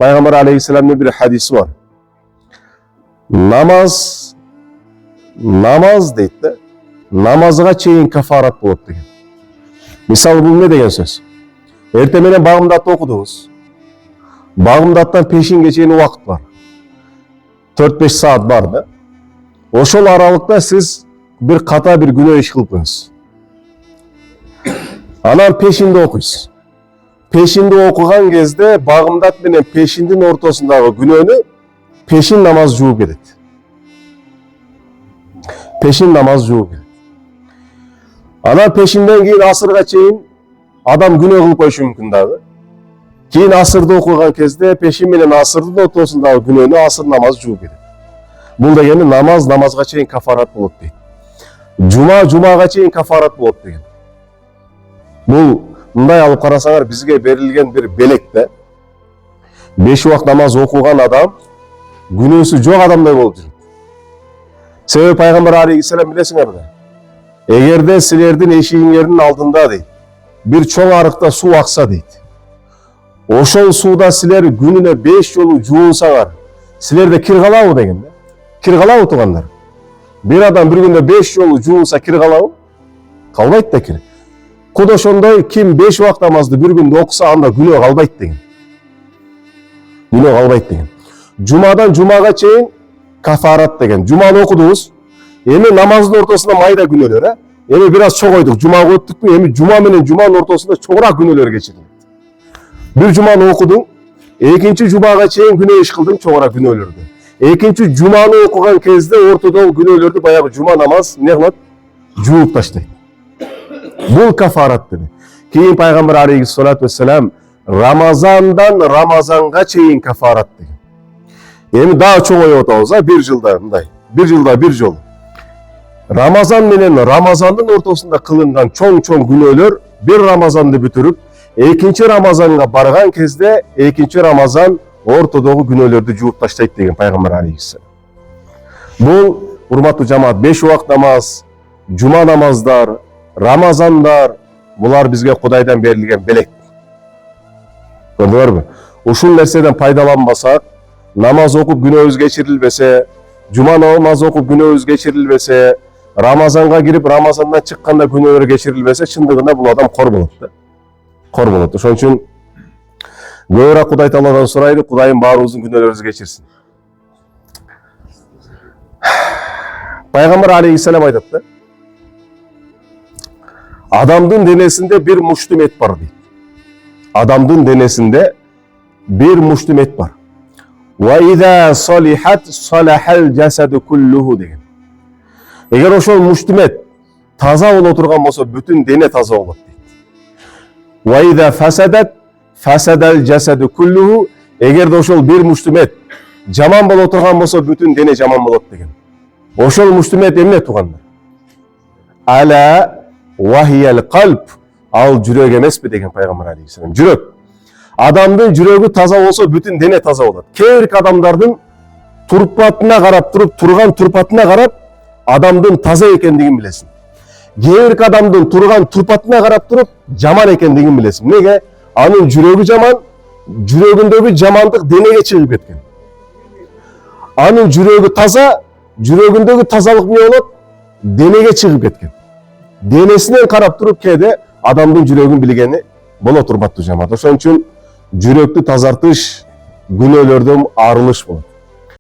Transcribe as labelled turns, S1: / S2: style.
S1: Peygamber Aleyhisselam'ın bir hadisi var. Namaz deydi de, namazga çeyin kafarat bolot degen. Misal bu ne degen söz? Ertemenen Bağımdat'ta okudunuz. Bağımdat'tan peşinge çeyin vaqt var. 4-5 saat var da. Oşol aralıkta siz bir kata bir günah iş kılpınız. Anan peşinde okuyuz. Peşinde okugan kezde Bağımdat menen peşindin ortasındagı günöөнү peşin namaz juup ketет. Peşin namaz juup ketет. Anan peşinden keyin asırga çeyin adam günөө kılıp koyuşu mümkün dagı. Keyin asırda okugan kezde peşin menen asırdын ortasындагы günөөнү asır namaz juup ketет. Бул дегени намазга чейин кафарат болот дейт. Жумага чейин кафарат болот деген. Бул мындай алып карасаңар бизге берилген бир белек да. 5 убакыт намаз окуган адам күнөөсү жок адамдай болуп жүрөт. Себеби Пайгамбар алейхиссалам билесиңер да. Эгерде силердин эшигиңердин алдында дейт, бир чоң арыкта суу акса дейт. Ошол сууда силер күнүнө 5 жолу жуунсаңар, силерде кир калабы деген да. Кир калабы туугандар? Bir adam bir günde 5 жолу жуунса кир калабы? Калбайт да кир. Куд ошондой ким 5 убакыт намазды bir günde окуса анда күнөө калбайт деген. Күнөө калбайт деген. Жумадан жумага чейин кафарат деген. Жуманы окудуңуз. Эми намаздын ортосунда майда күнөөлөр, а? Эми бир аз чогойдук. Жумага өттүкпү? Эми жума менен жуманын ортосунда чоңураак күнөөлөр кечирилет. Bir жуманы окудуң, экинчи жумага чейин күнөө иш кылдың, чоңураак күнөөлөрдү. Экинчи жуманы окуган кезде ортодогу күнөөлөрдү баягы жума намаз эмне кылат? Жууп таштайт. Бул кафарат dedi. Кийин Пайгамбар алейхиссалату вассалам Рамазандан Рамазанга чейин кафарат деген. Эми дагы чоңоюп атабыз, а? Bir жылда мындай. Bir жылда bir жол. Рамазан менен Рамазандын ортосунда кылынган чоң күнөөлөр bir Рамазанды бүтүрүп, экинчи Рамазанга барган кезде экинчи Рамазан ортодогу күнөөлөрдү жууп таштайт деген Пайгамбар алейхиссалам. Бул урматтуу жамаат 5 убакыт намаз, жума намаздар, Рамазандар булар бизге Кудайдан берилген белек. Көрдүңөрбү? Ушул нерседен пайдаланбасак, намаз окуп күнөөбүз кечирилбесе, жума намаз окуп күнөөбүз кечирилбесе, Рамазанга кирип Рамазандан чыкканда күнөөлөр кечирилбесе, чындыгында бул адам кор болот да. Кор болот. Ошон үчүн көбүрөөк Кудай Тааладан сурайлы, Кудайым баарыбыздын күнөөлөрүбүздү кечирсин. Пайгамбар алейхиссалам айтат да. Adamdın denesinde bir muştum et var deyip. Adamdın denesinde bir muştum et var. Ve izâ salihat salahal cesedu kulluhu деген. Eğer oşol muştum et taza ol oturgan bolsa bütün dene taza olur deyip. Ve izâ fasadat fasadal cesedu kulluhu. Eğer de oşol bir muştum et jaman bol oturgan bolsa bütün dene jaman bolot деген. Oşol muştum et emne tuğanlar? Ala vahiyel kalp al жүрөк эмеспи деген Пайгамбар алейхиссалам. Жүрөк. Адамдын жүрөгү таза болсо бүтүн дене таза болот. Кээ-бир адамдардын турпатына карап туруп, турган турпатына карап адамдын таза экендигин билесиң. Кээ-бир адамдын турган турпатына карап туруп жаман экендигин билесиң. Неге? Анын жүрөгү жаман, жүрөгүндөгү жамандык денеге чыгып кеткен. Анын жүрөгү таза, жүрөгүндөгү тазалык эмне болот? Денеге чыгып кеткен. Денесинен карап туруп кээде адамдын жүрөгүн билгени болот урматтуу жамаат. Ошон үчүн жүрөктү тазартыш күнөөлөрдөн арылыш болот.